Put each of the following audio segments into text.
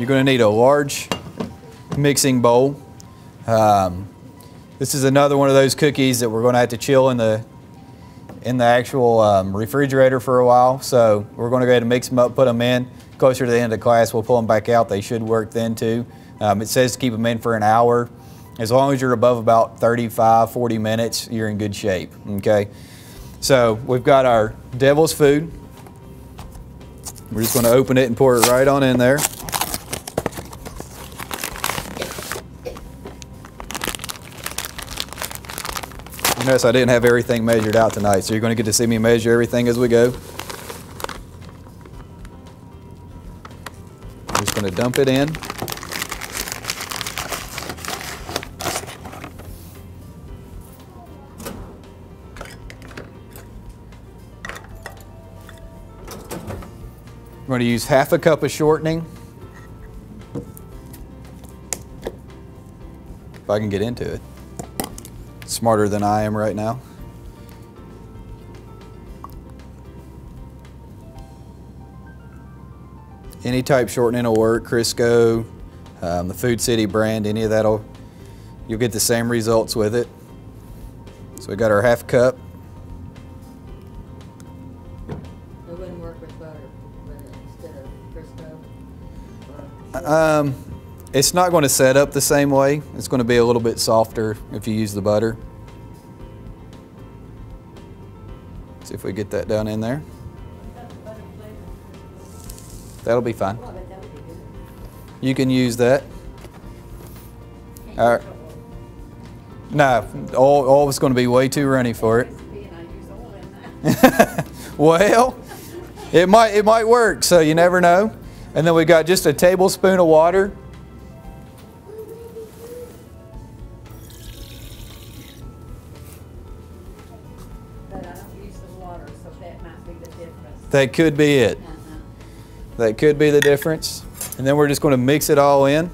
You're going to need a large mixing bowl. This is another one of those cookies that we're going to have to chill in the actual refrigerator for a while. So we're going to go ahead and mix them up, put them in. Closer to the end of class, we'll pull them back out. They should work then too. It says to keep them in for an hour. As long as you're above about 35, 40 minutes, you're in good shape, okay? So we've got our devil's food. We're just going to open it and pour it right on in there. Notice I didn't have everything measured out tonight, so you're going to get to see me measure everything as we go. I'm just going to dump it in. I'm going to use half a cup of shortening. If I can get into it. Smarter than I am right now. Any type shortening will work. Crisco, the Food City brand, any of that'll, you'll get the same results with it. So we got our half cup. It wouldn't work with butter instead of Crisco? It's not going to set up the same way. It's going to be a little bit softer if you use the butter. See if we get that down in there. That'll be fine. You can use that. All right. No, oil is going to be way too runny for it. Well, it might work, so you never know. And then we got just a tablespoon of water. That could be it. That could be the difference. And then we're just going to mix it all in.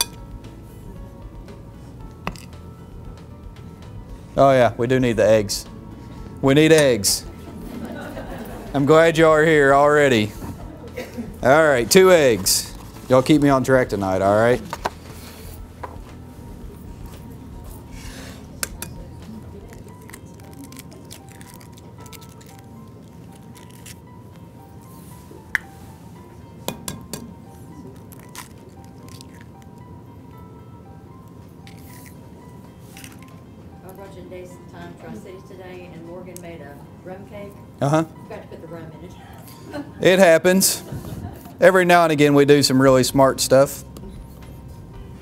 Oh yeah, we do need the eggs. We need eggs. I'm glad y'all are here already. All right, 2 eggs. Y'all keep me on track tonight, all right? Watching Days Time Tri-Cities today, and Morgan made a rum cake. Uh-huh. Forgot to put the rum in it. It happens. Every now and again we do some really smart stuff.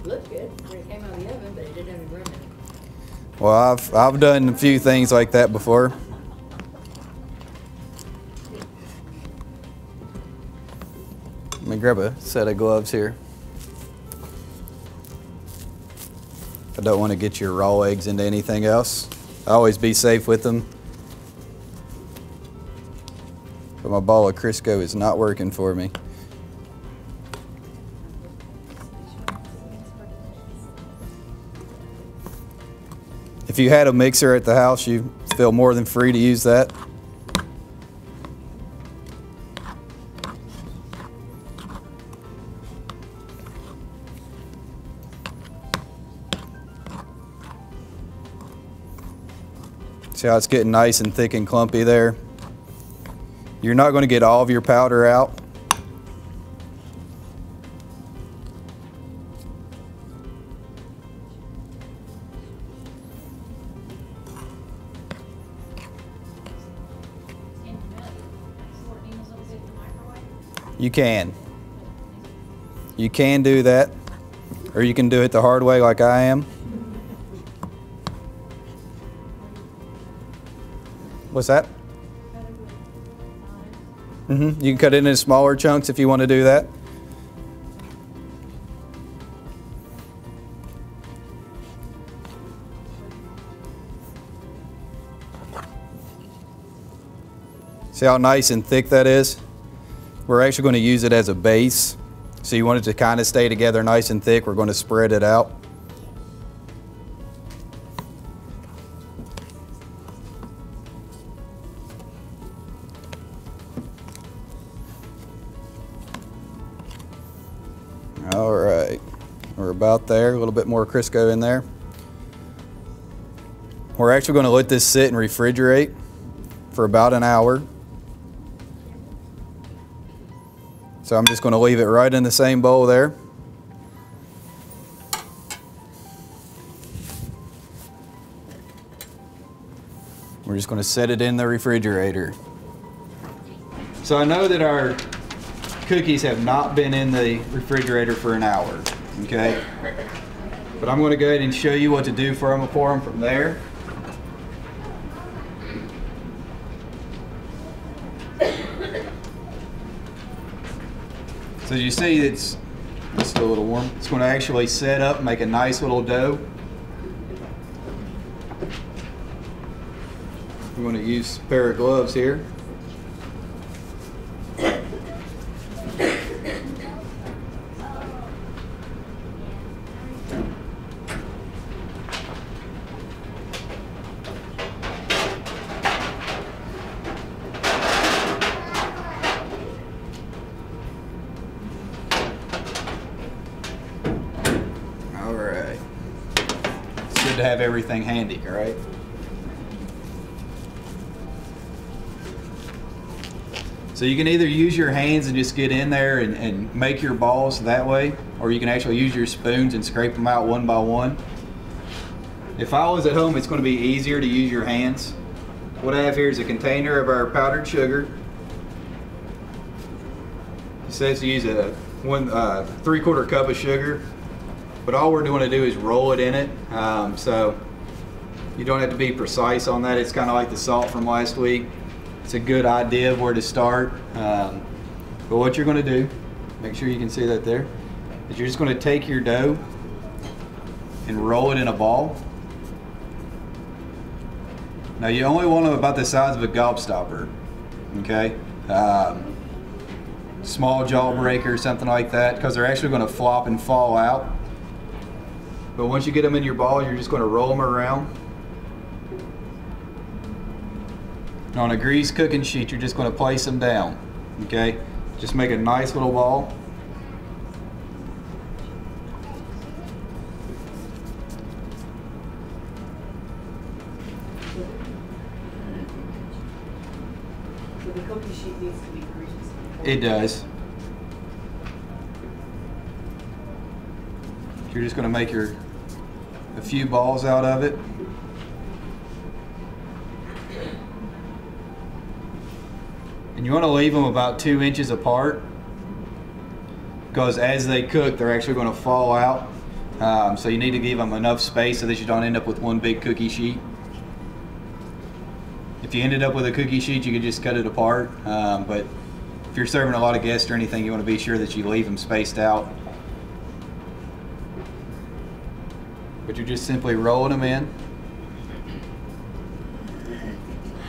Looked good when it came out of the oven, but it didn't have any rum in it. Well, I've done a few things like that before. Let me grab a set of gloves here. I don't want to get your raw eggs into anything else. Always be safe with them. But my ball of Crisco is not working for me. If you had a mixer at the house, you feel more than free to use that. See how it's getting nice and thick and clumpy there? You're not going to get all of your powder out. You can. You can do that, or you can do it the hard way like I am. What's that? You can cut it into smaller chunks if you want to do that. See how nice and thick that is? We're actually going to use it as a base. So you want it to kind of stay together nice and thick. We're going to spread it out. All right. about there, a little bit more Crisco in there. We're actually going to let this sit and refrigerate for about an hour. So I'm just going to leave it right in the same bowl there. We're just going to set it in the refrigerator. So I know that our cookies have not been in the refrigerator for an hour, okay? But I'm going to go ahead and show you what to do for them from there. So you see it's still a little warm. It's going to actually set up and make a nice little dough. We're going to use a pair of gloves here. To have everything handy, right? So you can either use your hands and just get in there and make your balls that way, or you can actually use your spoons and scrape them out one by one. If I was at home, it's going to be easier to use your hands. What I have here is a container of our powdered sugar. It says to use a 3/4 cup of sugar. But all we're going to do is roll it in it, so you don't have to be precise on that. It's kind of like the salt from last week. It's a good idea of where to start. But what you're going to do, make sure you can see that there, is you're just going to take your dough and roll it in a ball. Now you only want them about the size of a gobstopper, okay? Small jawbreaker, something like that, because they're actually going to flop and fall out. But once you get them in your ball, you're just going to roll them around. And on a greased cooking sheet, you're just going to place them down, okay? Just make a nice little ball. So the cookie sheet needs to be greased. It does. You're just going to make a few balls out of it. And you want to leave them about 2 inches apart, because as they cook, they're actually going to fall out. So you need to give them enough space so that you don't end up with one big cookie sheet. If you ended up with a cookie sheet, you could just cut it apart. But if you're serving a lot of guests or anything, you want to be sure that you leave them spaced out. But you're just simply rolling them in.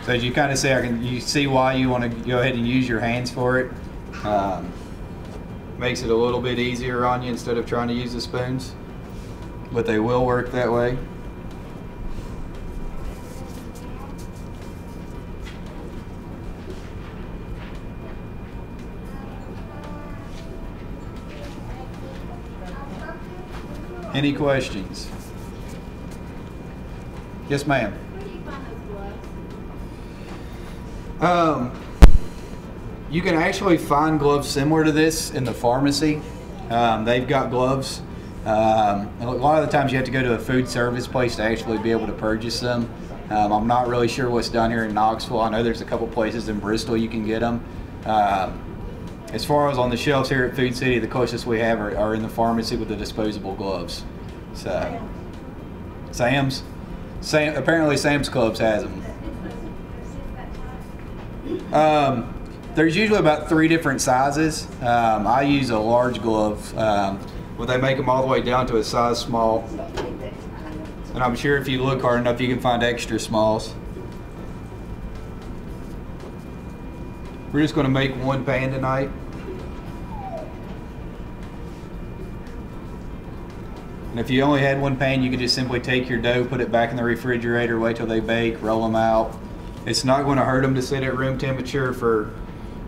So as you kind of say, you see why you want to go ahead and use your hands for it. Makes it a little bit easier on you instead of trying to use the spoons. But they will work that way. Any questions? Yes, ma'am. Where do you find those gloves? You can actually find gloves similar to this in the pharmacy. They've got gloves. A lot of the times you have to go to a food service place to actually be able to purchase them. I'm not really sure what's done here in Knoxville. I know there's a couple places in Bristol you can get them. As far as on the shelves here at Food City, the closest we have are in the pharmacy with the disposable gloves. So, apparently Sam's Clubs has them. There's usually about 3 different sizes. I use a large glove, but they make them all the way down to a size small. And I'm sure if you look hard enough, you can find extra smalls. We're just going to make one pan tonight. And if you only had one pan, you could just simply take your dough, put it back in the refrigerator, wait till they bake, roll them out. It's not going to hurt them to sit at room temperature for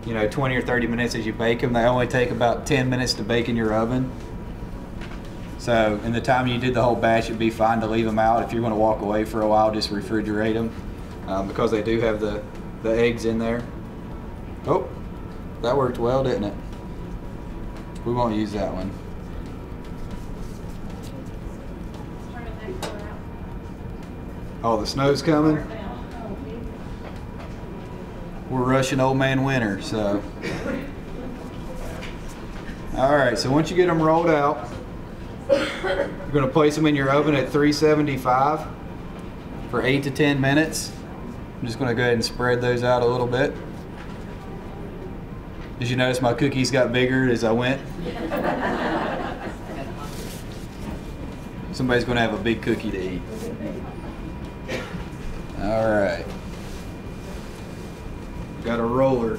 20 or 30 minutes as you bake them. They only take about 10 minutes to bake in your oven. So in the time you did the whole batch, it'd be fine to leave them out. If you're going to walk away for a while, just refrigerate them because they do have the eggs in there. Oh, that worked well, didn't it? We won't use that one. Oh, the snow's coming? We're rushing old man winter, so. All right, so once you get them rolled out, you're gonna place them in your oven at 375 for 8 to 10 minutes. I'm just gonna go ahead and spread those out a little bit. Did you notice my cookies got bigger as I went? Somebody's gonna have a big cookie to eat. All right. Got a roller.